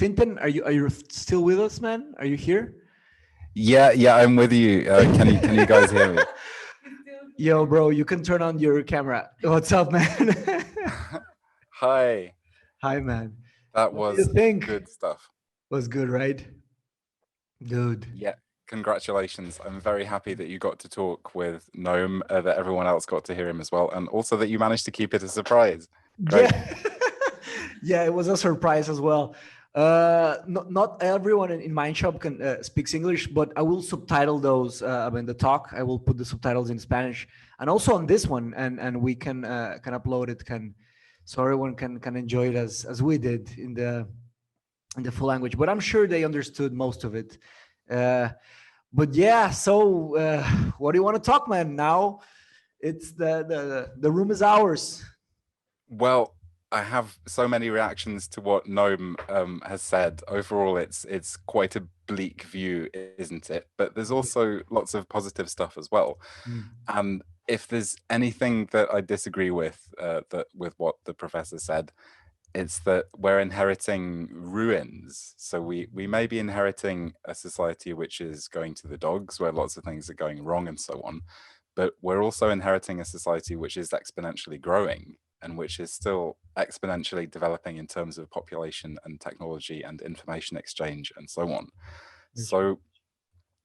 Fintan, are you still with us, man? Are you here? Yeah, I'm with you. Can you guys hear me? Yo, bro, you can turn on your camera. What's up, man? Hi. Hi, man. That What do was you think? good stuff. Was good, right? Good. Yeah, congratulations. I'm very happy that you got to talk with Noam, that everyone else got to hear him as well, and also that you managed to keep it a surprise. Great. Yeah. Yeah, it was a surprise as well. Not everyone in Mindshop can speaks English, but I will subtitle those in the talk. I will put the subtitles in Spanish and also on this one, and we can upload it, so everyone can enjoy it as we did in the full language. But I'm sure they understood most of it. But yeah, so what do you want to talk, man? Now it's the room is ours. Well, I have so many reactions to what Noam has said. Overall, it's quite a bleak view, isn't it? But there's also lots of positive stuff as well. And if there's anything that I disagree with with what the professor said, it's that we're inheriting ruins. So we may be inheriting a society which is going to the dogs, where lots of things are going wrong and so on. But we're also inheriting a society which is exponentially growing, and which is still exponentially developing in terms of population and technology and information exchange and so on. So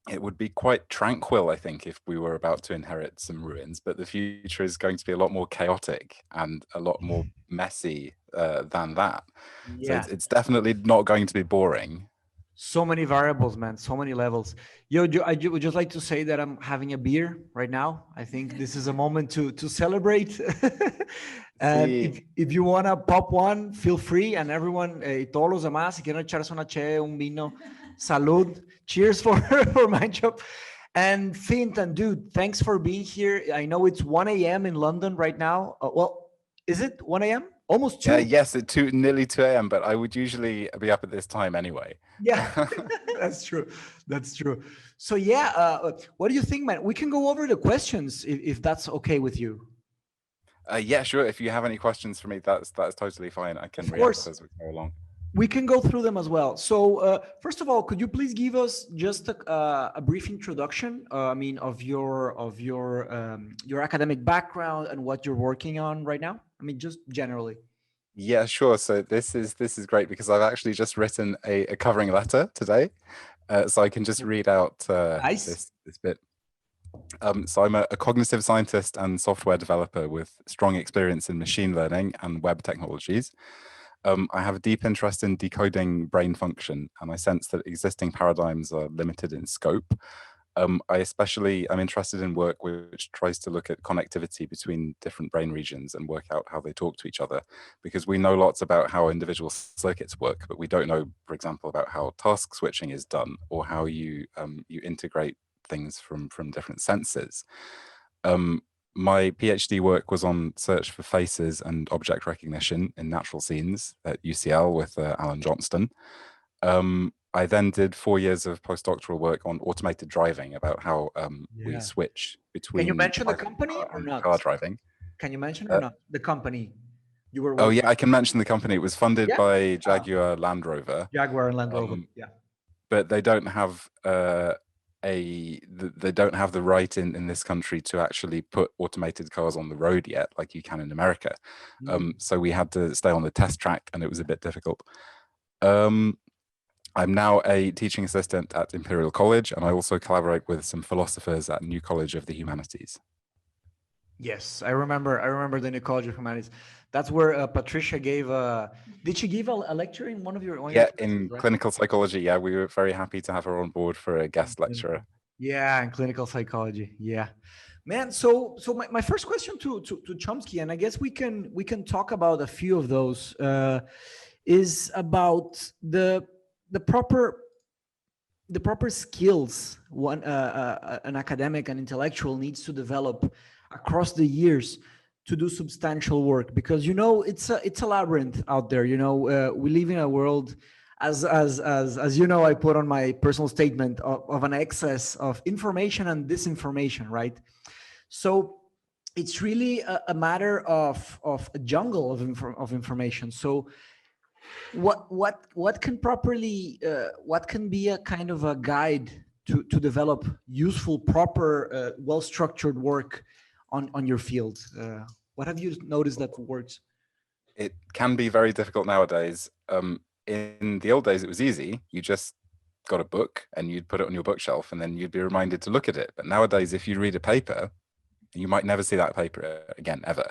it would be quite tranquil, I think, if we were about to inherit some ruins, but the future is going to be a lot more chaotic and a lot more messy than that. Yeah. So it's definitely not going to be boring. So many variables, man. So many levels. Yo, I would just like to say that I'm having a beer right now. I think this is a moment to celebrate. And if you wanna pop one, feel free. And everyone, todos los demás, si quieren echarse una che, un vino, salud. Cheers for Mindshop. And Fintan, dude, thanks for being here. I know it's 1 a.m. in London right now. Well, is it 1 a.m.? Almost 2. Yes, it's nearly 2 a.m., but I would usually be up at this time anyway. Yeah, that's true. That's true. So yeah, what do you think, man? We can go over the questions if that's okay with you. Yeah, sure. If you have any questions for me, that's totally fine. I can react as we go along. We can go through them as well. So first of all, could you please give us just a brief introduction? Of your academic background and what you're working on right now. Just generally. Yeah, sure. So this is great because I've actually just written a covering letter today, so I can just read out this bit. So I'm a cognitive scientist and software developer with strong experience in machine learning and web technologies. I have a deep interest in decoding brain function, and I sense that existing paradigms are limited in scope. I'm interested in work which tries to look at connectivity between different brain regions and work out how they talk to each other, because we know lots about how individual circuits work, but we don't know, for example, about how task switching is done or how you integrate things from different senses. My PhD work was on search for faces and object recognition in natural scenes at UCL with Alan Johnston. I then did 4 years of postdoctoral work on automated driving, about how we switch between. Can you mention the company or not? Car driving. Can you mention or not the company you were? Oh yeah, I can mention the company. It was funded by Jaguar Land Rover. Jaguar and Land Rover. But they don't have they don't have the right in this country to actually put automated cars on the road yet, like you can in America. So we had to stay on the test track, and it was a bit difficult. I'm now a teaching assistant at Imperial College, and I also collaborate with some philosophers at New College of the Humanities. Yes, I remember the New College of Humanities. That's where Patricia gave did she give a lecture in one of your classes, right? Clinical psychology. Yeah, we were very happy to have her on board for a guest lecturer. Yeah, in clinical psychology. Yeah. Man, so my first question to Chomsky, and I guess we can talk about a few of those, is about the proper skills an academic and intellectual needs to develop across the years to do substantial work, because it's a labyrinth out there. We live in a world, as I put on my personal statement, of an excess of information and disinformation, right? So it's really a matter of a jungle of information. So What can properly what can be a kind of a guide to develop useful, proper, well-structured work on your field? What have you noticed that works? It can be very difficult nowadays. In the old days, it was easy. You just got a book and you'd put it on your bookshelf and then you'd be reminded to look at it. But nowadays, if you read a paper, you might never see that paper again, ever.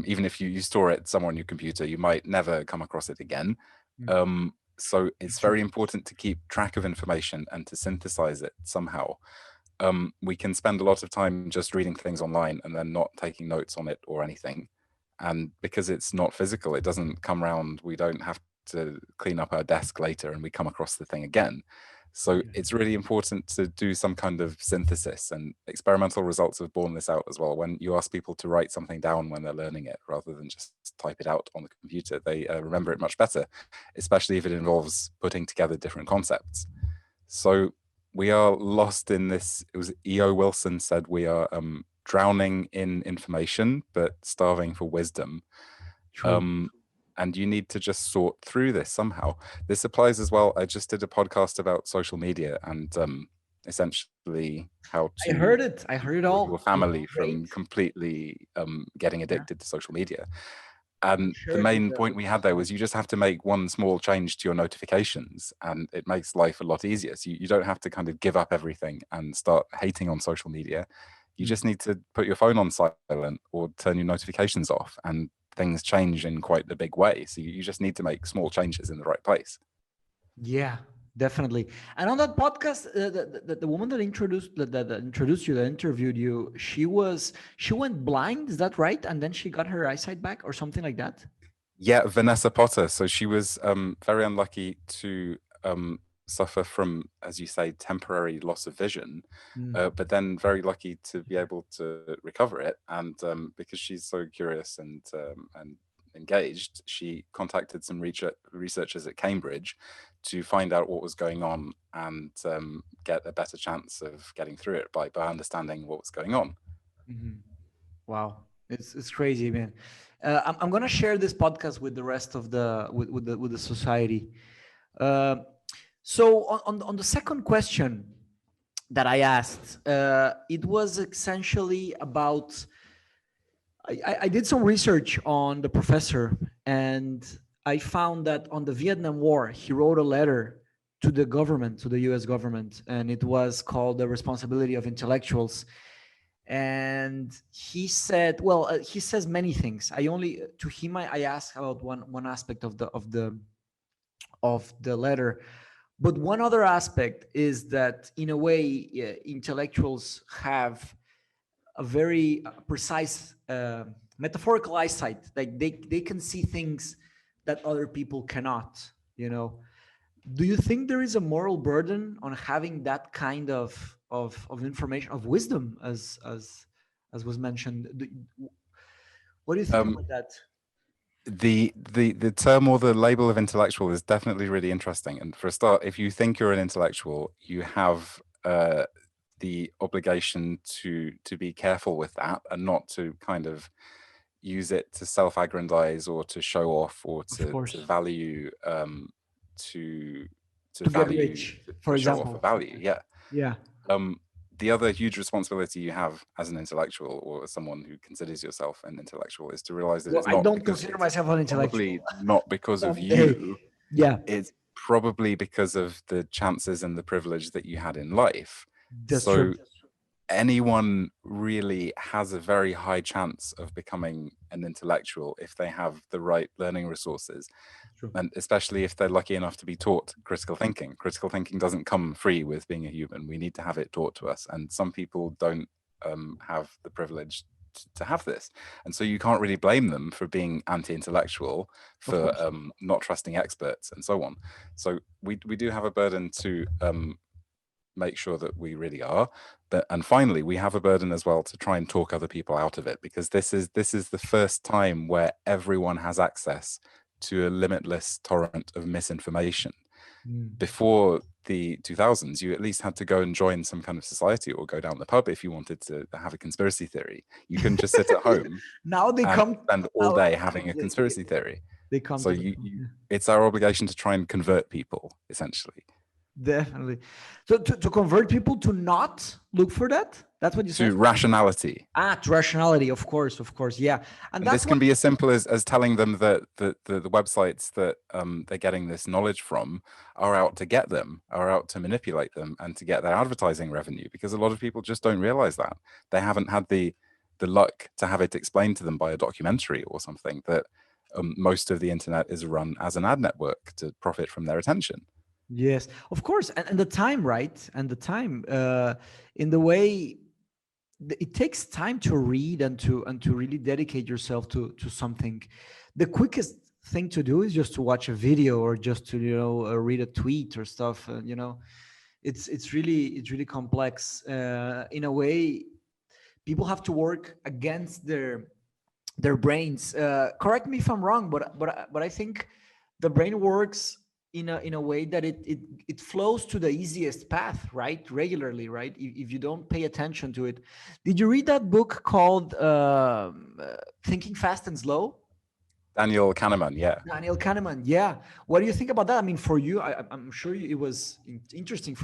Even if you store it somewhere on your computer, you might never come across it again. So it's very important to keep track of information and to synthesize it somehow. We can spend a lot of time just reading things online and then not taking notes on it or anything. And because it's not physical, it doesn't come around. We don't have to clean up our desk later and we come across the thing again. So it's really important to do some kind of synthesis, and experimental results have borne this out as well. When you ask people to write something down when they're learning it, rather than just type it out on the computer, they remember it much better, especially if it involves putting together different concepts. So we are lost in this. It was E.O. Wilson said we are drowning in information, but starving for wisdom. And you need to just sort through this somehow. This applies as well. I just did a podcast about social media and essentially how to— I heard it all. Your family from completely getting addicted to social media. And the main point we had there was you just have to make one small change to your notifications and it makes life a lot easier. So you don't have to kind of give up everything and start hating on social media. You just need to put your phone on silent or turn your notifications off, and things change in quite a big way. So you just need to make small changes in the right place. Yeah, definitely. And on that podcast, the woman that introduced you, that interviewed you, she went blind. Is that right? And then she got her eyesight back or something like that? Yeah, Vanessa Potter. So she was very unlucky to suffer from, as you say, temporary loss of vision, but then very lucky to be able to recover it. And because she's so curious and engaged, she contacted some researchers at Cambridge to find out what was going on and get a better chance of getting through it by understanding what was going on. Wow, it's crazy, man. I'm gonna share this podcast with the rest of with the society. So on the second question that I asked, it was essentially about, I did some research on the professor, and I found that on the Vietnam War, he wrote a letter to the government, to the US government, and it was called The Responsibility of Intellectuals. And he said, well, he says many things. To him, I asked about one aspect of the letter. But one other aspect is that, in a way, intellectuals have a very precise metaphorical eyesight. Like they can see things that other people cannot, you know. Do you think there is a moral burden on having that kind of information, of wisdom, as was mentioned? What do you think about that? The term or the label of intellectual is definitely really interesting. And for a start, if you think you're an intellectual, you have the obligation to be careful with that and not to kind of use it to self-aggrandize or to show off or to value to value, get rich, for example, show off a value. Yeah. The other huge responsibility you have as an intellectual, or as someone who considers yourself an intellectual, is to realize that it's not— I don't consider myself an intellectual. Probably not because of you. Yeah. It's probably because of the chances and the privilege that you had in life. That's true. Anyone really has a very high chance of becoming an intellectual if they have the right learning resources. True. And especially if they're lucky enough to be taught critical thinking. Critical thinking doesn't come free with being a human. We need to have it taught to us. And some people don't have the privilege to have this. And so you can't really blame them for being anti-intellectual, for not trusting experts and so on. So we do have a burden to make sure that we really are. And finally, we have a burden as well to try and talk other people out of it, because this is the first time where everyone has access to a limitless torrent of misinformation. Before the 2000s, you at least had to go and join some kind of society or go down the pub if you wanted to have a conspiracy theory. You couldn't just sit at home now they and spend all day having a conspiracy theory. They come So to it's our obligation to try and convert people, essentially. Definitely. So to convert people to not look for that, that's what you said? To rationality. To rationality, of course, yeah. And this can be as simple as telling them that the websites that they're getting this knowledge from are out to get them, are out to manipulate them and to get their advertising revenue, because a lot of people just don't realize that. They haven't had the luck to have it explained to them by a documentary or something, that most of the internet is run as an ad network to profit from their attention. Yes, of course. And the time, right? And the time in the way it takes time to read and to really dedicate yourself to something. The quickest thing to do is just to watch a video or just to read a tweet or stuff. It's really complex. In a way, people have to work against their brains. Correct me if I'm wrong, but I think the brain works in a way that it flows to the easiest path, right? Regularly, right? If you don't pay attention to it. Did you read that book called Thinking Fast and Slow? Daniel Kahneman, yeah. Daniel Kahneman, yeah. What do you think about that? I mean, for you, I'm sure it was interesting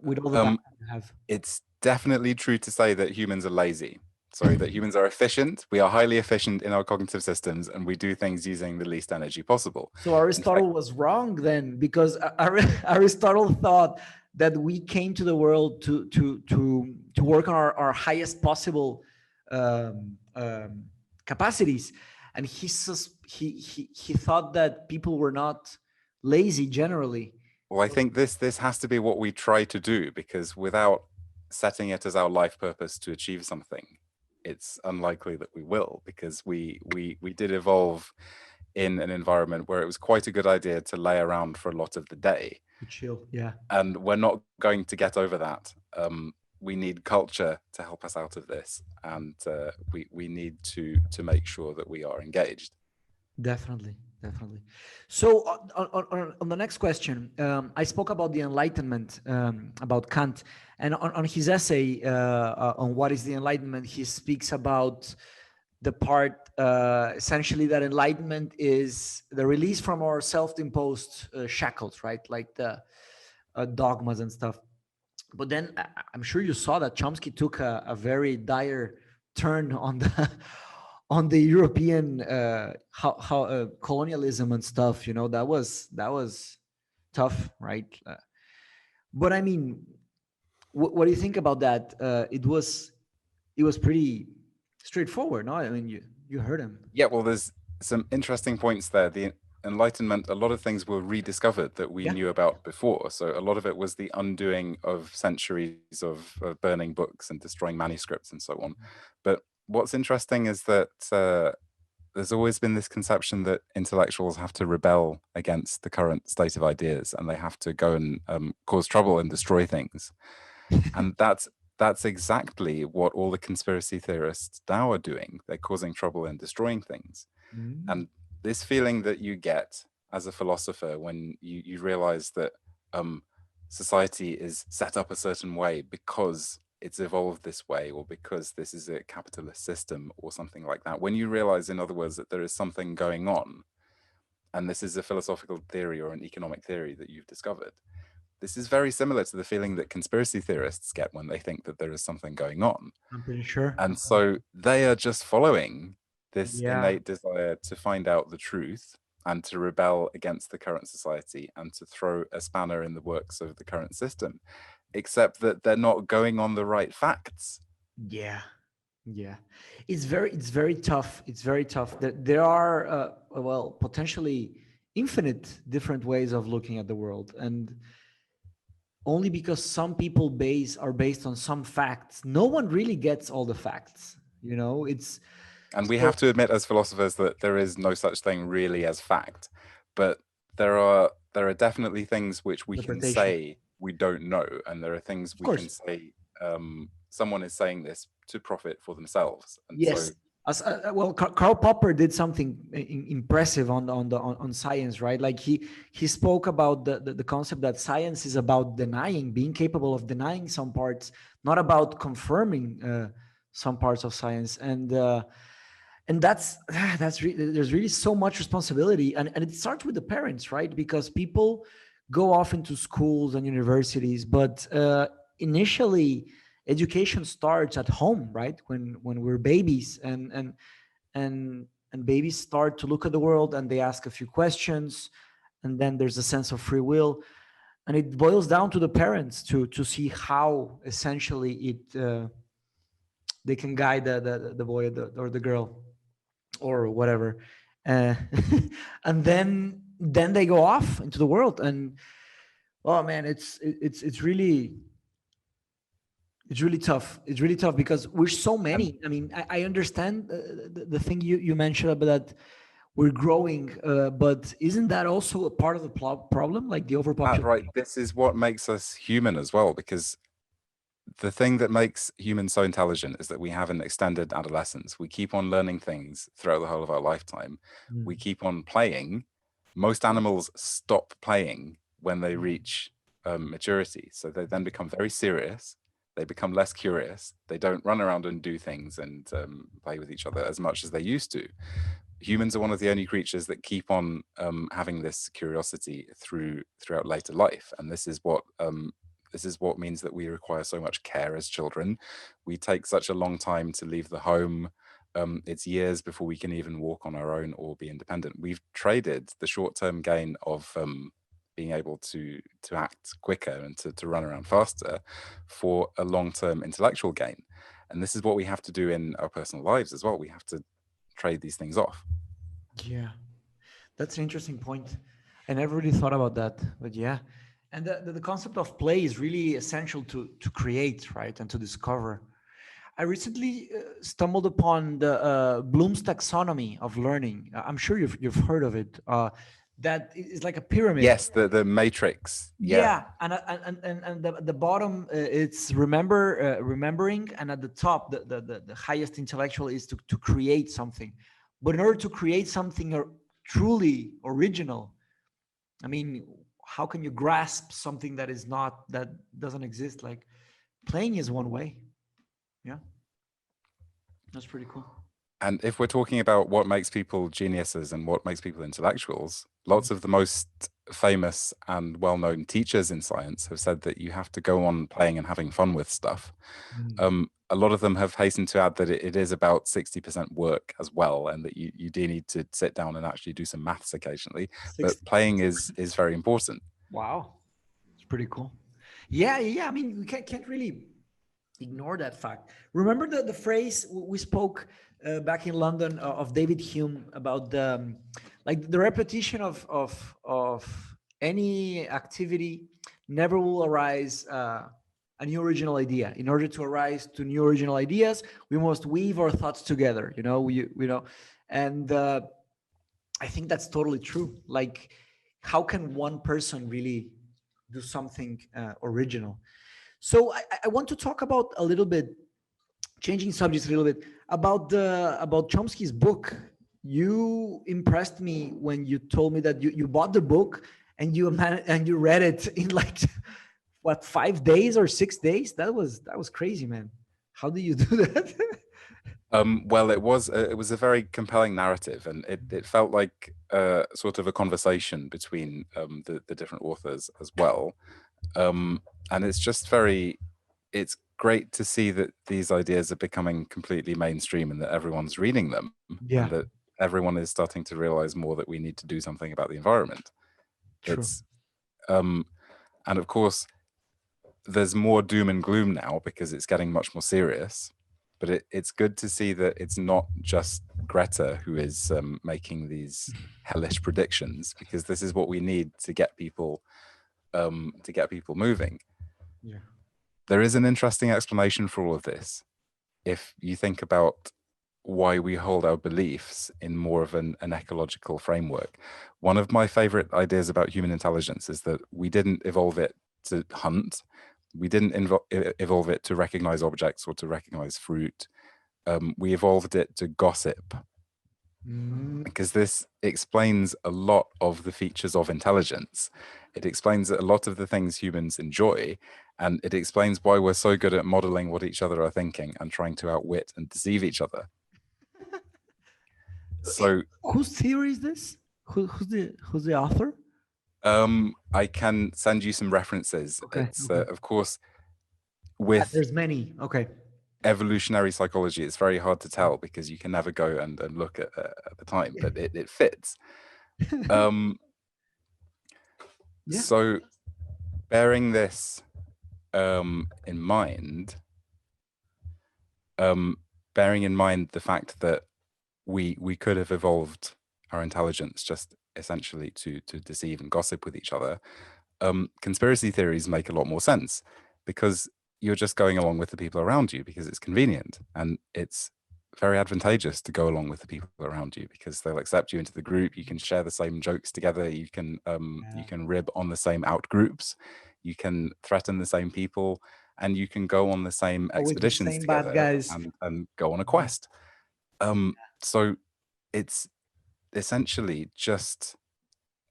with all the you have. It's definitely true to say that humans are lazy. Sorry, that humans are efficient. We are highly efficient in our cognitive systems, and we do things using the least energy possible. So Aristotle was wrong then, because Aristotle thought that we came to the world to work on our highest possible capacities, and he thought that people were not lazy generally. Well, I think this has to be what we try to do, because without setting it as our life purpose to achieve something, it's unlikely that we will, because we did evolve in an environment where it was quite a good idea to lay around for a lot of the day. To chill, yeah. And we're not going to get over that. We need culture to help us out of this, and we need to make sure that we are engaged. Definitely. So on the next question, I spoke about the Enlightenment, about Kant, and on his essay on what is the Enlightenment, he speaks about the part essentially that enlightenment is the release from our self-imposed shackles, right? Like the dogmas and stuff. But then I'm sure you saw that Chomsky took a very dire turn on the European colonialism and stuff. That was tough, right? But I mean, what do you think about that? It was pretty straightforward, no? I mean, you heard him. Yeah, well, there's some interesting points there. The Enlightenment, a lot of things were rediscovered that we knew about before. So a lot of it was the undoing of centuries of burning books and destroying manuscripts and so on. But what's interesting is that there's always been this conception that intellectuals have to rebel against the current state of ideas, and they have to go and cause trouble and destroy things. And that's exactly what all the conspiracy theorists now are doing. They're causing trouble and destroying things. And this feeling that you get as a philosopher when you realize that society is set up a certain way because it's evolved this way, or because this is a capitalist system or something like that. When you realize, in other words, that there is something going on, and this is a philosophical theory or an economic theory that you've discovered, this is very similar to the feeling that conspiracy theorists get when they think that there is something going on. I'm pretty sure. And so they are just following this innate desire to find out the truth and to rebel against the current society and to throw a spanner in the works of the current system, except that they're not going on the right facts. Yeah. It's very tough. There are potentially infinite different ways of looking at the world, and only because some people are based on some facts, no one really gets all the facts. And we have to admit as philosophers that there is no such thing really as fact, but there are definitely things which we can say we don't know, and there are things we can say someone is saying this to profit for themselves. And yes. Karl Popper did something impressive on science, right? Like he spoke about the concept that science is about being capable of denying some parts, not about confirming some parts of science. And And there's really so much responsibility, and it starts with the parents, right? Because people go off into schools and universities, but initially education starts at home, right? When we're babies, and babies start to look at the world, and they ask a few questions, and then there's a sense of free will, and it boils down to the parents to see how essentially they can guide the boy or the girl or whatever, uh, and then they go off into the world. And oh man, it's really tough. It's really tough because we're so many. I mean, I understand the thing you mentioned about that we're growing, but isn't that also a part of the problem, like the overpopulation? Right. This is what makes us human as well, because the thing that makes humans so intelligent is that we have an extended adolescence. We keep on learning things throughout the whole of our lifetime. We keep on playing. Most animals stop playing when they reach maturity. So they then become very serious. They become less curious. They don't run around and do things and play with each other as much as they used to. Humans are one of the only creatures that keep on having this curiosity throughout later life. And this is what means that we require so much care as children. We take such a long time to leave the home. It's years before we can even walk on our own or be independent. We've traded the short-term gain of being able to act quicker and to run around faster for a long-term intellectual gain. And this is what we have to do in our personal lives as well. We have to trade these things off. Yeah, that's an interesting point. I never really thought about that, but yeah. And the concept of play is really essential to create, right, and to discover. I recently stumbled upon the Bloom's taxonomy of learning. I'm sure you've heard of it. That is like a pyramid. Yes, the matrix. Yeah, and the bottom it's remembering, and at the top the highest intellectual is to create something. But in order to create something truly original, I mean, how can you grasp something that doesn't exist? Like playing is one way. Yeah, that's pretty cool. And if we're talking about what makes people geniuses and what makes people intellectuals, lots of the most famous and well-known teachers in science have said that you have to go on playing and having fun with stuff. A lot of them have hastened to add that it is about 60% work as well, and that you do need to sit down and actually do some maths occasionally. But playing is very important. Wow, it's pretty cool. Yeah. I mean, we can't really ignore that fact. Remember the phrase we spoke back in London of David Hume about the repetition of any activity never will arise a new original idea. In order to arise to new original ideas, we must weave our thoughts together. And I think that's totally true. Like, how can one person really do something original? So I want to talk about a little bit, changing subjects a little bit, about Chomsky's book. You impressed me when you told me that you bought the book and you read it in like what, 5 days or 6 days? That was crazy, man. How do you do that? Well, it was a very compelling narrative, and it felt like sort of a conversation between the different authors as well. And it's just it's great to see that these ideas are becoming completely mainstream and that everyone's reading them. Yeah. And that everyone is starting to realize more that we need to do something about the environment. True. And of course, there's more doom and gloom now because it's getting much more serious. But it's good to see that it's not just Greta who is making these hellish predictions, because this is what we need to get people moving. Yeah. There is an interesting explanation for all of this if you think about why we hold our beliefs in more of an ecological framework. One of my favorite ideas about human intelligence is that we didn't evolve it to hunt. We didn't evolve it to recognize objects or to recognize fruit. We evolved it to gossip. Because this explains a lot of the features of intelligence. It explains a lot of the things humans enjoy, and it explains why we're so good at modeling what each other are thinking and trying to outwit and deceive each other. So whose theory is this? Who's the author? I can send you some references. Okay, It's of course, with there's many. Okay. evolutionary psychology, it's very hard to tell because you can never go and look at the time, but it fits. So bearing this in mind, bearing in mind the fact that we could have evolved our intelligence just essentially to deceive and gossip with each other, conspiracy theories make a lot more sense because you're just going along with the people around you because it's convenient, and it's very advantageous to go along with the people around you because they'll accept you into the group. You can share the same jokes together. You can rib on the same out groups. You can threaten the same people, and you can go on the same expeditions together and go on a quest. So it's essentially just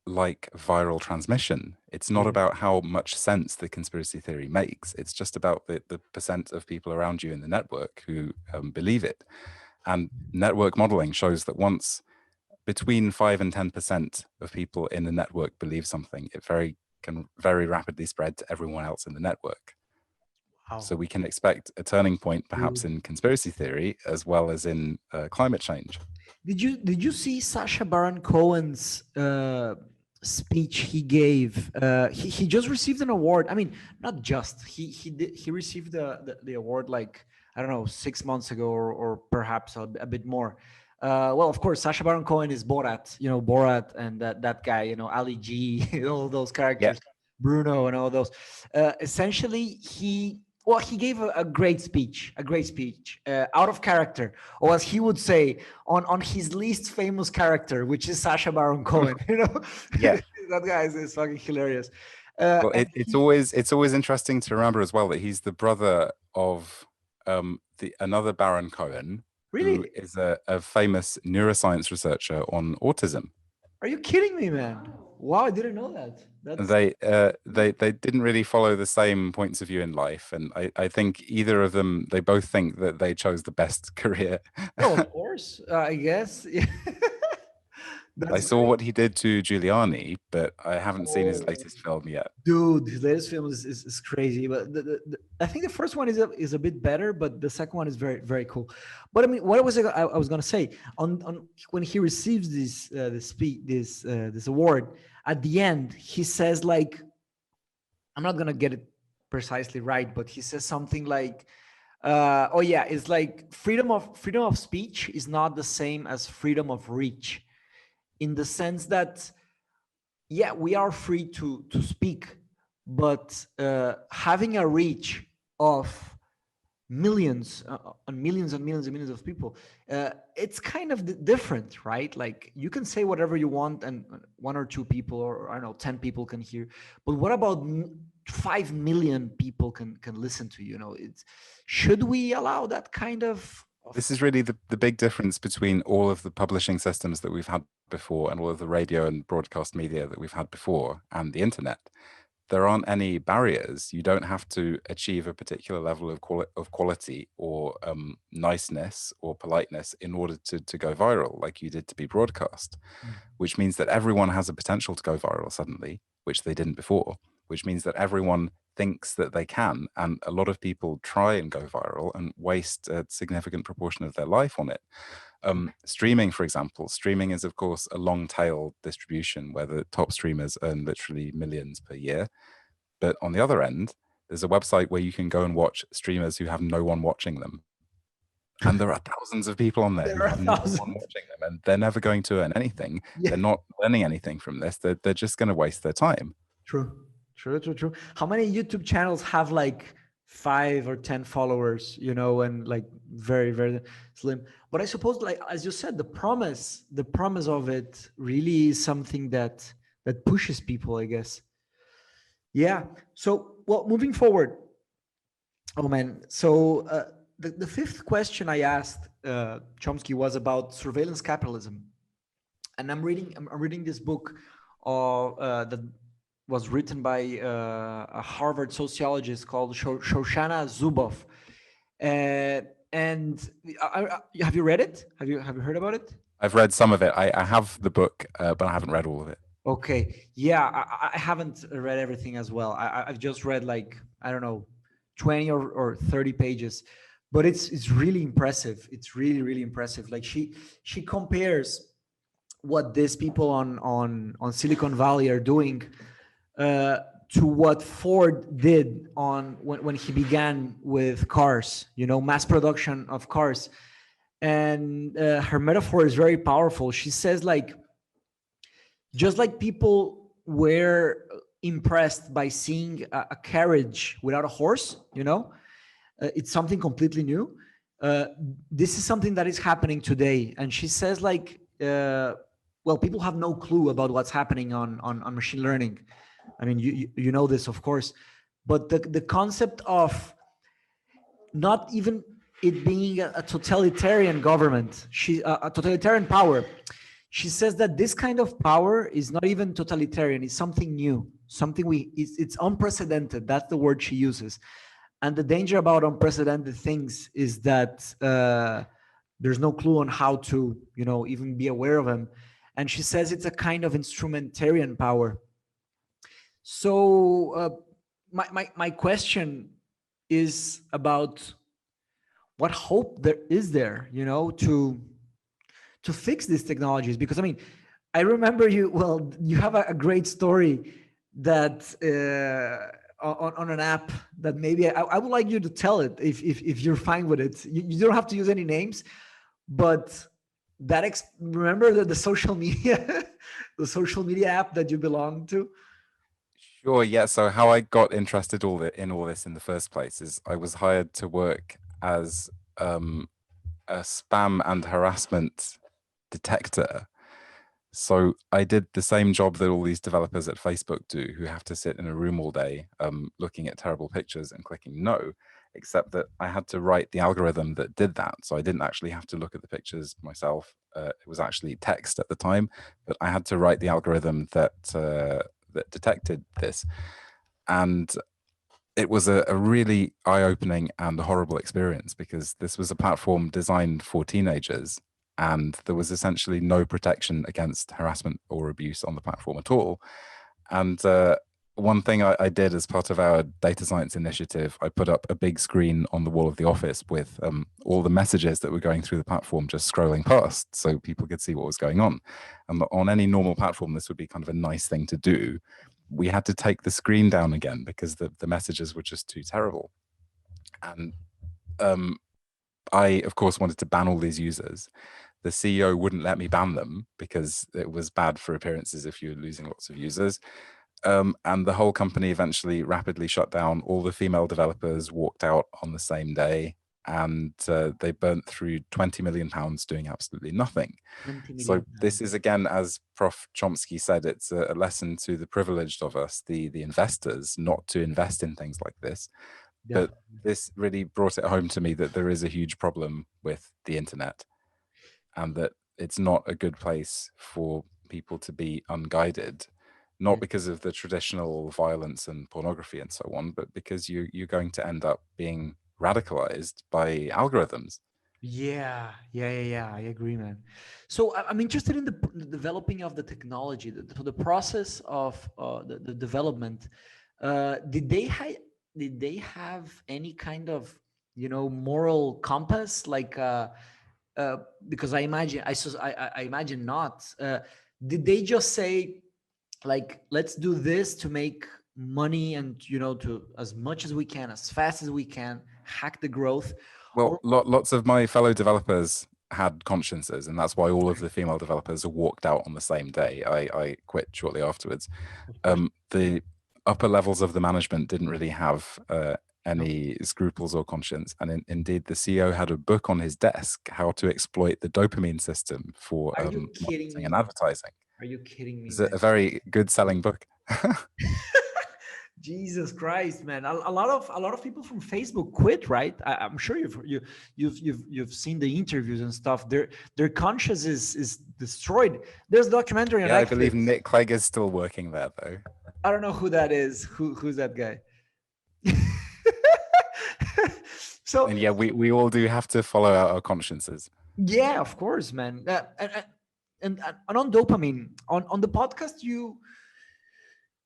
like viral transmission. It's not about how much sense the conspiracy theory makes. It's just about the percent of people around you in the network who believe it. And network modeling shows that once between 5 and 10% of people in the network believe something, it can very rapidly spread to everyone else in the network. Wow. So we can expect a turning point perhaps in conspiracy theory as well as in climate change. Did you see Sacha Baron Cohen's speech he gave? He just received an award. I mean, not just he received the award like, I don't know, 6 months ago or perhaps a bit more. Well, of course, Sacha Baron Cohen is Borat, Borat and that guy, Ali G, all those characters, Bruno and all those. Essentially, he gave a great speech, out of character, or as he would say, on his least famous character, which is Sacha Baron Cohen. Yeah, that guy is fucking hilarious. Well, it's always interesting to remember as well that he's the brother of another Baron Cohen, who is a famous neuroscience researcher on autism. Are you kidding me, man? Wow, I didn't know that. They didn't really follow the same points of view in life, and I think either of them, they both think that they chose the best career. Oh, of course, I guess. I saw what he did to Giuliani, but I haven't seen his latest film yet. Dude, his latest film is crazy. But I think the first one is a bit better, but the second one is very, very cool. But I mean, what was I was gonna say on when he receives this award at the end, he says like, I'm not gonna get it precisely right, but he says something like, it's like freedom of speech is not the same as freedom of reach, in the sense that, we are free to speak, but having a reach of millions and millions and millions and millions of people, it's kind of different, right? Like you can say whatever you want and 1 or 2 people, or I don't know, 10 people can hear, but what about 5 million people can listen to you? Should we allow that kind of This is really the big difference between all of the publishing systems that we've had before and all of the radio and broadcast media that we've had before and the internet. There aren't any barriers. You don't have to achieve a particular level of quality or niceness or politeness in order to go viral like you did to be broadcast, which means that everyone has a potential to go viral suddenly, which they didn't before, which means that everyone thinks that they can, and a lot of people try and go viral and waste a significant proportion of their life on it. Streaming, for example, streaming is of course a long tail distribution where the top streamers earn literally millions per year. But on the other end, there's a website where you can go and watch streamers who have no one watching them. And there are thousands of people on there who have no one watching them, and they're never going to earn anything. They're not learning anything from this. They're just going to waste their time. True. How many YouTube channels have like 5 or 10 followers, and like very, very slim? But I suppose, like, as you said, the promise of it really is something that pushes people, I guess. Yeah. So, well, moving forward. Oh man. So the fifth question I asked Chomsky was about surveillance capitalism, and I'm reading this book that was written by a Harvard sociologist called Shoshana Zuboff. And have you read it? Have you heard about it? I've read some of it. I have the book, but I haven't read all of it. Okay. Yeah, I haven't read everything as well. I've just read like, I don't know, 20 or 30 pages, but it's really impressive. It's really, really impressive. Like she compares what these people on Silicon Valley are doing to what Ford did on when he began with cars, mass production of cars. And her metaphor is very powerful. She says, like, just like people were impressed by seeing a carriage without a horse, it's something completely new. This is something that is happening today. And she says, like, well, people have no clue about what's happening on machine learning. I mean, you know this, of course, but the concept of not even it being a totalitarian government, a totalitarian power. She says that this kind of power is not even totalitarian. It's something new, it's unprecedented. That's the word she uses. And the danger about unprecedented things is that there's no clue on how to, even be aware of them. And she says it's a kind of instrumentarian power. So my question is about what hope there is there, to fix these technologies. Because I mean, I remember you have a great story that on an app that maybe I would like you to tell it if you're fine with it. You don't have to use any names, but remember the social media, the social media app that you belong to? Sure, yeah. So how I got interested in all this in the first place is I was hired to work as a spam and harassment detector. So I did the same job that all these developers at Facebook do, who have to sit in a room all day looking at terrible pictures and clicking no, except that I had to write the algorithm that did that. So I didn't actually have to look at the pictures myself. It was actually text at the time, but I had to write the algorithm that detected this. And it was a really eye-opening and horrible experience, because this was a platform designed for teenagers, and there was essentially no protection against harassment or abuse on the platform at all. And one thing I did as part of our data science initiative, I put up a big screen on the wall of the office with all the messages that were going through the platform just scrolling past, so people could see what was going on. And on any normal platform, this would be kind of a nice thing to do. We had to take the screen down again because the messages were just too terrible. And I, of course, wanted to ban all these users. The CEO wouldn't let me ban them because it was bad for appearances if you were losing lots of users. And the whole company eventually rapidly shut down. All the female developers walked out on the same day, and they burnt through £20 million doing absolutely nothing. So this is, again, as Prof. Chomsky said, it's a lesson to the privileged of us, the investors, not to invest in things like this. Yeah. But this really brought it home to me that there is a huge problem with the internet, and that it's not a good place for people to be unguided, not because of the traditional violence and pornography and so on, but because you're going to end up being radicalized by algorithms. Yeah, I agree, man. So I'm interested in the developing of the technology, the process of the development. Did they have any kind of moral compass, like because I imagine not. Did they just say, like, let's do this to make money and to as much as we can, as fast as we can, hack the growth? Well, lots of my fellow developers had consciences, and that's why all of the female developers walked out on the same day. I quit shortly afterwards. The upper levels of the management didn't really have any scruples or conscience, and indeed the CEO had a book on his desk, How to Exploit the Dopamine System for marketing and advertising. Are you kidding me? It's a very good selling book. Jesus Christ, man! A lot of people from Facebook quit, right? I'm sure you've seen the interviews and stuff. Their conscience is destroyed. There's a documentary on Netflix. I believe Nick Clegg is still working there, though. I don't know who that is. Who's that guy? So, and yeah, we all do have to follow our consciences. Yeah, of course, man. And on dopamine, on the podcast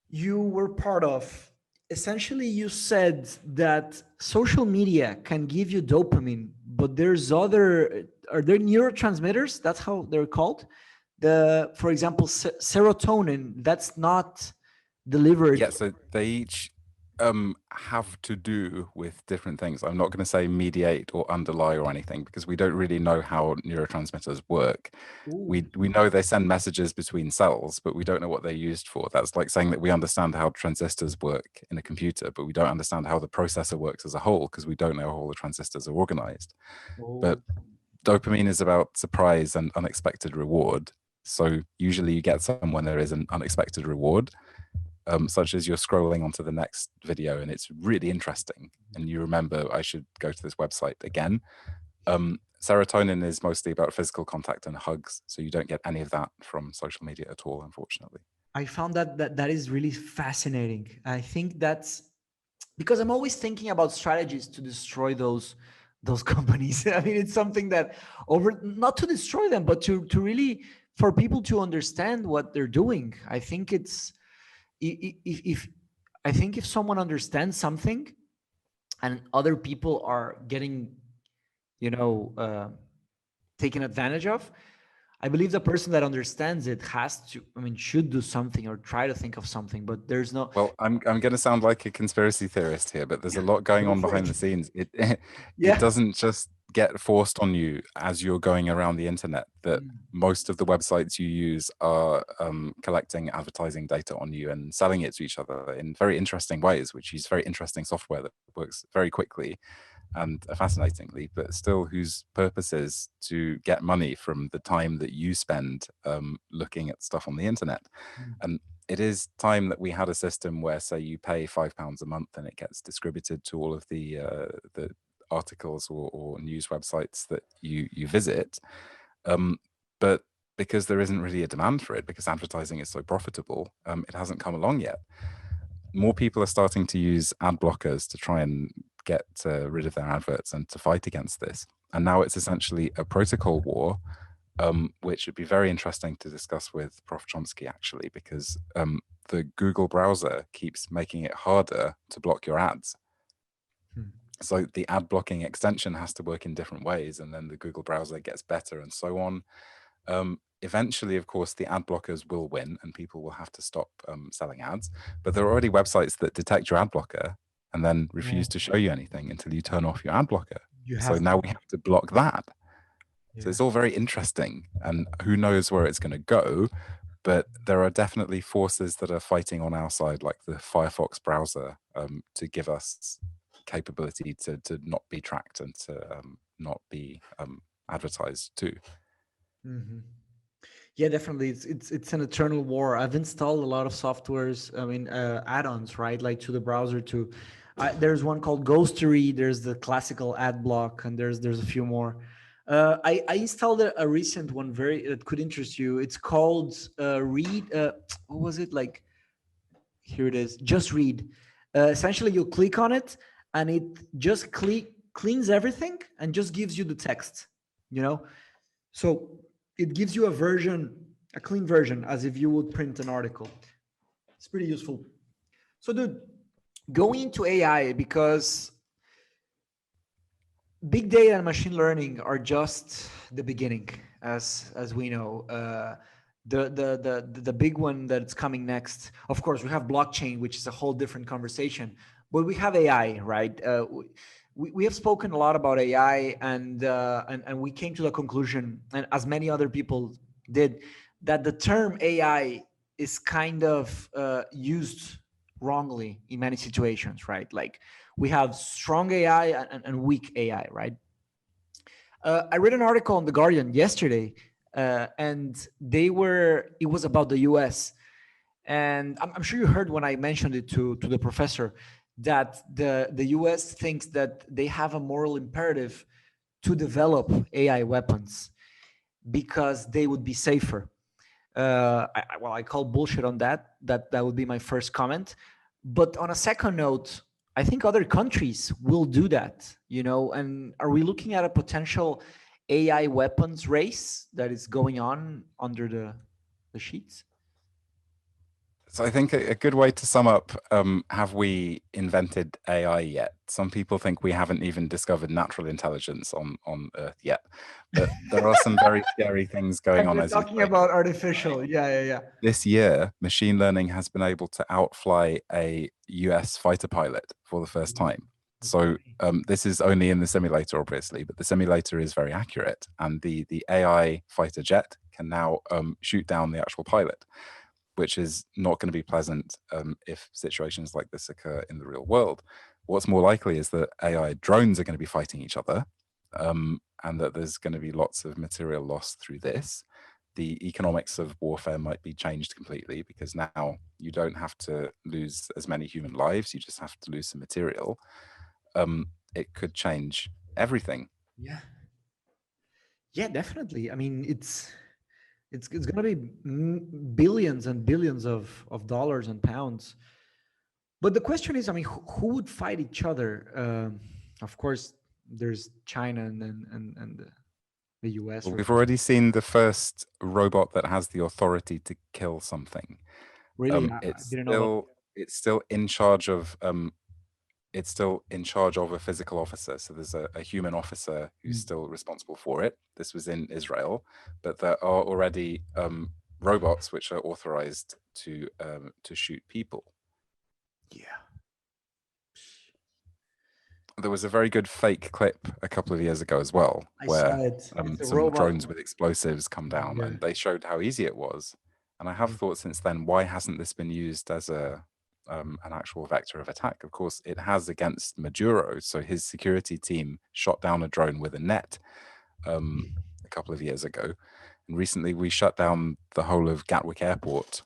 you were part of, essentially you said that social media can give you dopamine, but there's other, are there neurotransmitters? That's how they're called. For example, serotonin, that's not delivered. Yeah, so they each have to do with different things. I'm not going to say mediate or underlie or anything because we don't really know how neurotransmitters work. Ooh. We know they send messages between cells, but we don't know what they're used for. That's like saying that we understand how transistors work in a computer, but we don't understand how the processor works as a whole because we don't know how all the transistors are organized. But dopamine is about surprise and unexpected reward. So usually you get some when there is an unexpected reward. Such as you're scrolling onto the next video and it's really interesting and you remember I should go to this website again. Serotonin is mostly about physical contact and hugs, so you don't get any of that from social media at all, unfortunately. I found that is really fascinating. I think that's because I'm always thinking about strategies to destroy those companies. I mean, it's something that not to destroy them, but to really for people to understand what they're doing. I think it's if someone understands something and other people are getting taken advantage of, I believe the person that understands it should do something or try to think of something, but there's no. Well, I'm going to sound like a conspiracy theorist here, but there's a lot going on behind the scenes. It doesn't just get forced on you as you're going around the internet, that most of the websites you use are collecting advertising data on you and selling it to each other in very interesting ways, which is very interesting software that works very quickly and fascinatingly, but still whose purpose is to get money from the time that you spend looking at stuff on the internet. And it is time that we had a system where, say, you pay £5 a month and it gets distributed to all of the articles or news websites that you visit. But because there isn't really a demand for it, because advertising is so profitable, it hasn't come along yet. More people are starting to use ad blockers to try and get rid of their adverts and to fight against this. And now it's essentially a protocol war, which would be very interesting to discuss with Prof. Chomsky, actually, because the Google browser keeps making it harder to block your ads. So the ad blocking extension has to work in different ways, and then the Google browser gets better and so on. Eventually, of course, the ad blockers will win and people will have to stop selling ads. But there are already websites that detect your ad blocker and then refuse to show you anything until you turn off your ad blocker. So now we have to block that. So it's all very interesting, and who knows where it's going to go. But there are definitely forces that are fighting on our side, like the Firefox browser, to give us capability to not be tracked and to not be advertised to. Yeah, definitely. It's an eternal war. I've installed a lot of softwares. I mean, add-ons, right? Like to the browser. There's one called Ghostery. There's the classical ad block, and there's a few more. I installed a recent one that could interest you. It's called Read. What was it like? Here it is. Just Read. Essentially, you click on it, and it just cleans everything and just gives you the text. So it gives you a clean version, as if you would print an article. It's pretty useful. So, dude, going into AI, because big data and machine learning are just the beginning, as we know. The big one that's coming next, of course, we have blockchain, which is a whole different conversation, but we have AI, right? We have spoken a lot about AI, and we came to the conclusion, and as many other people did, that the term AI is kind of used wrongly in many situations, right? Like we have strong AI and weak AI, right? I read an article on The Guardian yesterday, and it was about the US. And I'm sure you heard when I mentioned it to the professor, that the US thinks that they have a moral imperative to develop AI weapons because they would be safer. I call bullshit on that. That would be my first comment. But on a second note, I think other countries will do that, and are we looking at a potential AI weapons race that is going on under the sheets? So I think a good way to sum up, have we invented AI yet? Some people think we haven't even discovered natural intelligence on Earth yet, but there are some very scary things going on. We're As talking about artificial, yeah. This year, machine learning has been able to outfly a US fighter pilot for the first time. So this is only in the simulator, obviously, but the simulator is very accurate, and the AI fighter jet can now shoot down the actual pilot, which is not going to be pleasant if situations like this occur in the real world. What's more likely is that AI drones are going to be fighting each other, and that there's going to be lots of material loss through this. The economics of warfare might be changed completely, because now you don't have to lose as many human lives, you just have to lose some material. It could change everything. Yeah, definitely. I mean, it's going to be billions and billions of dollars and pounds. But the question is, I mean, who would fight each other? Of course, there's China and the US. Well, we've already seen the first robot that has the authority to kill something. Really, it's still in charge of a physical officer. So there's a human officer who's still responsible for it. This was in Israel, but there are already robots which are authorized to shoot people. Yeah. There was a very good fake clip a couple of years ago as well, where some drones with explosives come down, and they showed how easy it was. And I have thought since then, why hasn't this been used as an actual vector of attack? Of course, it has against Maduro. So his security team shot down a drone with a net a couple of years ago. And recently we shut down the whole of Gatwick Airport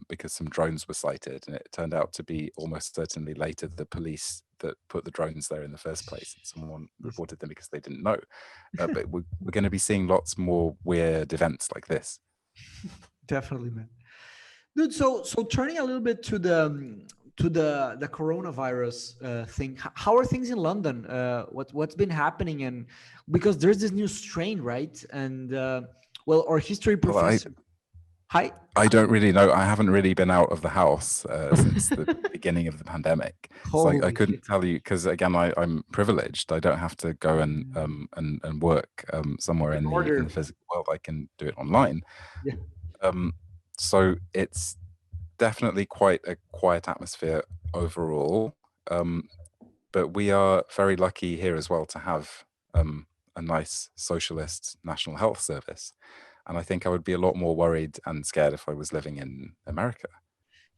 because some drones were sighted. And it turned out to be almost certainly later the police that put the drones there in the first place. Someone reported them because they didn't know. But we're going to be seeing lots more weird events like this. Definitely, man. Dude, so turning a little bit to the coronavirus thing, how are things in London? What's been happening? And because there's this new strain, right? And our history professor. Hi. I don't really know. I haven't really been out of the house since the beginning of the pandemic. So I couldn't tell you, because again, I'm privileged. I don't have to go and work somewhere in the physical world. I can do it online. Yeah. So it's definitely quite a quiet atmosphere overall. But we are very lucky here as well to have a nice socialist national health service. And I think I would be a lot more worried and scared if I was living in America.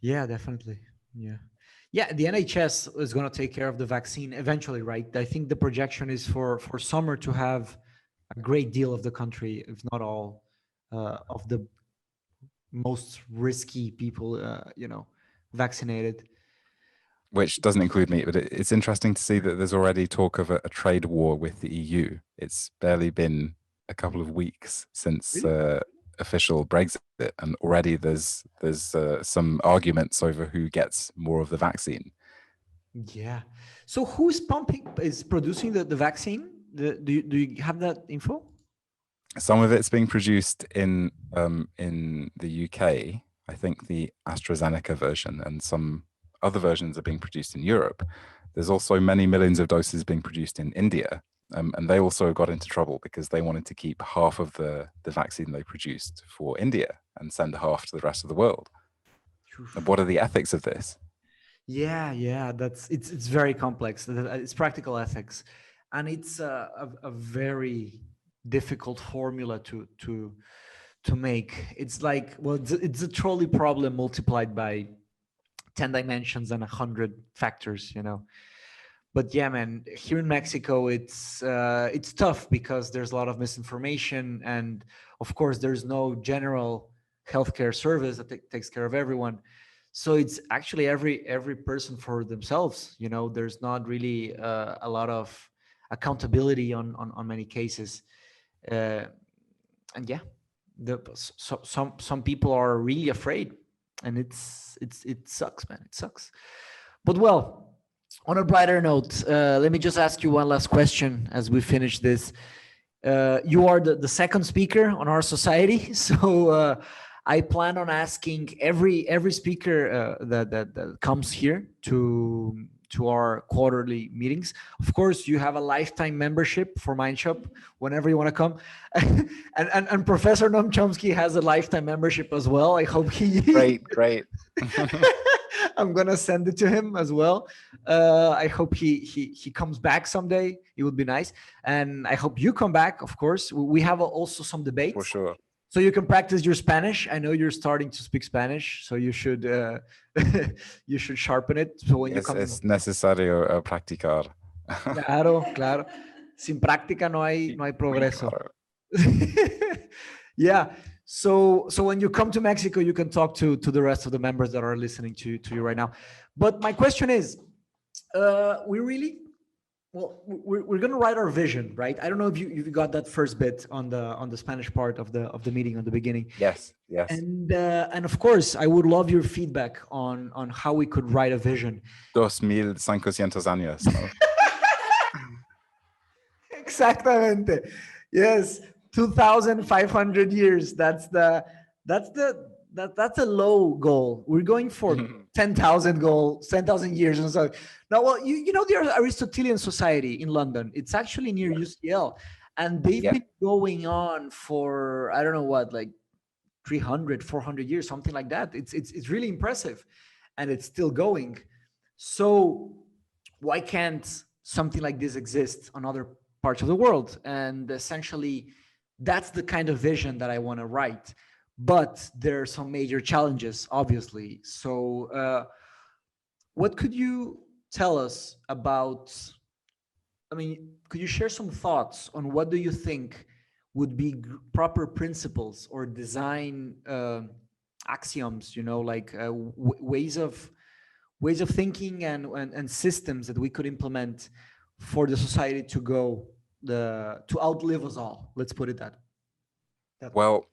Yeah, definitely. Yeah, the NHS is going to take care of the vaccine eventually, right? I think the projection is for summer to have a great deal of the country, if not all, of the most risky people, vaccinated. Which doesn't include me, but it's interesting to see that there's already talk of a trade war with the EU. It's barely been a couple of weeks since official Brexit, and already there's some arguments over who gets more of the vaccine. Yeah. So who is producing the vaccine? Do you have that info? Some of it's being produced in the UK. I think the AstraZeneca version, and some other versions are being produced in Europe. There's also many millions of doses being produced in India. And they also got into trouble because they wanted to keep half of the vaccine they produced for India and send half to the rest of the world. And what are the ethics of this? Yeah, it's very complex. It's practical ethics, and it's a very difficult formula to make. It's like, it's a trolley problem multiplied by 10 dimensions and 100 factors, But yeah, man, here in Mexico, it's tough because there's a lot of misinformation, and of course, there's no general healthcare service that takes care of everyone. So it's actually every person for themselves. There's not really a lot of accountability on many cases, and yeah, some people are really afraid, and it sucks, man. It sucks. But on a brighter note, let me just ask you one last question as we finish this. You are the second speaker on our society, so I plan on asking every speaker that comes here to our quarterly meetings. Of course, you have a lifetime membership for Mindshop whenever you want to come. and Professor Noam Chomsky has a lifetime membership as well. I hope he... Great. I'm going to send it to him as well. I hope he comes back someday. It would be nice. And I hope you come back, of course. We have also some debates. For sure. So you can practice your Spanish. I know you're starting to speak Spanish, so you should you should sharpen it. So when you come, es necesario practicar. Claro. Sin práctica no hay progreso. Yeah. So when you come to Mexico, you can talk to the rest of the members that are listening to you right now. But my question is, we're going to write our vision, right? I don't know if you got that first bit on the Spanish part of the meeting on the beginning. Yes. And of course, I would love your feedback on how we could write a vision. 2,500 años. ¿No? Exactamente. Yes, 2,500 years. That's a low goal. We're going for 10,000 goal, 10,000 years and so. Now, well, you know the Aristotelian Society in London. It's actually near UCL, and they've been going on for I don't know what, like 300, 400 years, something like that. It's really impressive, and it's still going. So why can't something like this exist on other parts of the world? And essentially, that's the kind of vision that I want to write. But there are some major challenges, obviously. So what could you tell us about, could you share some thoughts on what do you think would be proper principles or design axioms, like ways of thinking and systems that we could implement for the society to outlive us all? Let's put it that well,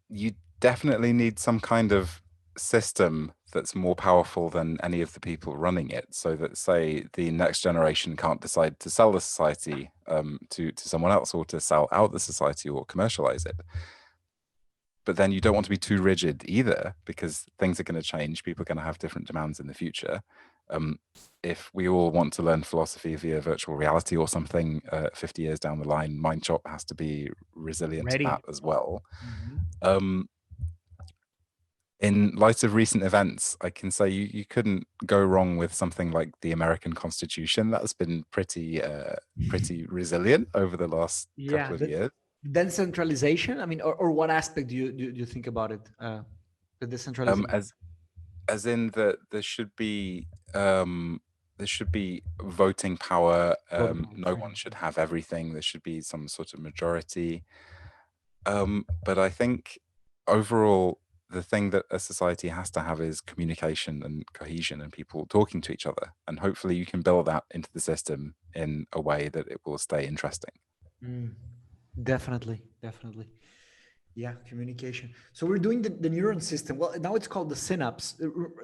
you definitely need some kind of system that's more powerful than any of the people running it, so that, say, the next generation can't decide to sell the society to someone else, or to sell out the society or commercialize it. But then you don't want to be too rigid either, because things are going to change. People are going to have different demands in the future. If we all want to learn philosophy via virtual reality or something 50 years down the line, Mindshop has to be resilient to that as well. Mm-hmm. In light of recent events, I can say you couldn't go wrong with something like the American Constitution. That's been pretty resilient over the last couple of years. Then centralization. Or what aspect do you think about it? The decentralization. As in that there should be voting power. No one should have everything. There should be some sort of majority. But I think overall, the thing that a society has to have is communication and cohesion and people talking to each other. And hopefully you can build that into the system in a way that it will stay interesting. Definitely. Yeah, communication. So we're doing the neuron system. Well, now it's called the synapse.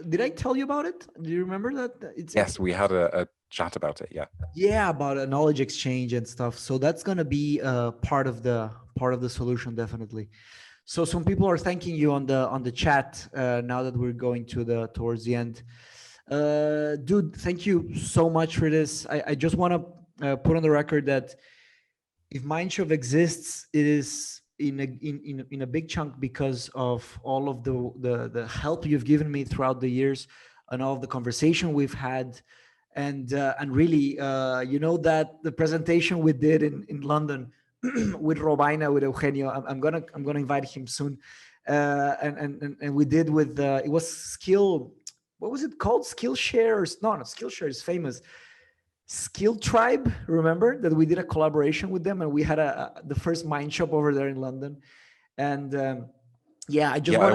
Did I tell you about it? Do you remember that? Yes, we had a chat about it. Yeah, about a knowledge exchange and stuff. So that's going to be part of the solution, definitely. So some people are thanking you on the chat now that we're going towards the end. Dude, thank you so much for this. I just want to put on the record that if Mindshop exists, it is in a big chunk because of all of the help you've given me throughout the years and all of the conversation we've had, and really that the presentation we did in London with Robaina, with Eugenio, I'm gonna invite him soon, and we did with it was what was it called? Skillshare? No, not Skillshare is famous. Skill Tribe, remember that we did a collaboration with them, and we had the first Mindshop over there in London, and I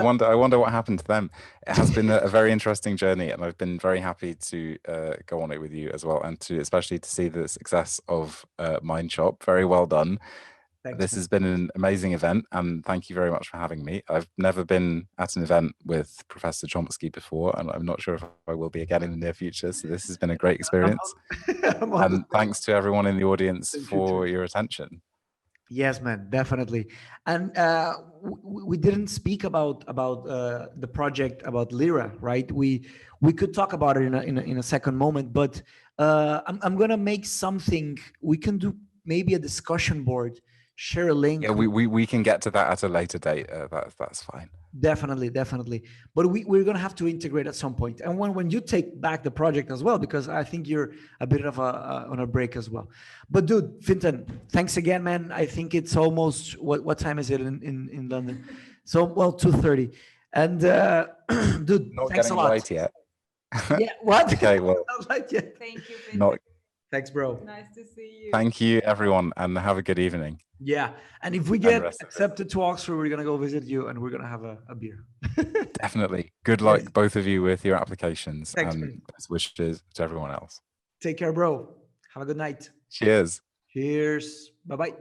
wonder what happened to them. It has been a very interesting journey, and I've been very happy to go on it with you as well, and especially to see the success of Mindshop. Very well done. Thanks, this has been an amazing event, and thank you very much for having me. I've never been at an event with Professor Chomsky before, and I'm not sure if I will be again in the near future. So this has been a great experience. And thanks to everyone in the audience for your attention. Yes, man, definitely. And we didn't speak about the project about Lyra, right? We could talk about it in a second moment, but I'm gonna make something. We can do maybe a discussion board, share a link. Yeah, we can get to that at a later date. That's fine. Definitely. But we're gonna have to integrate at some point. And when you take back the project as well, because I think you're a bit of on a break as well. But dude, Fintan, thanks again, man. I think it's almost what time is it in London? So 2:30. And dude, Not thanks a getting lot. light yet. Yeah, what? Okay, well, Not light yet. Thank you, Fintan. not. Thanks, bro. Nice to see you. Thank you, everyone, and have a good evening. Yeah, and if we get accepted to Oxford, we're gonna go visit you, and we're gonna have a beer. Definitely. Good luck, Yes. both of you, with your applications. Thanks, and man. best wishes to everyone else. Take care, bro. Have a good night. Cheers. Cheers. Bye bye.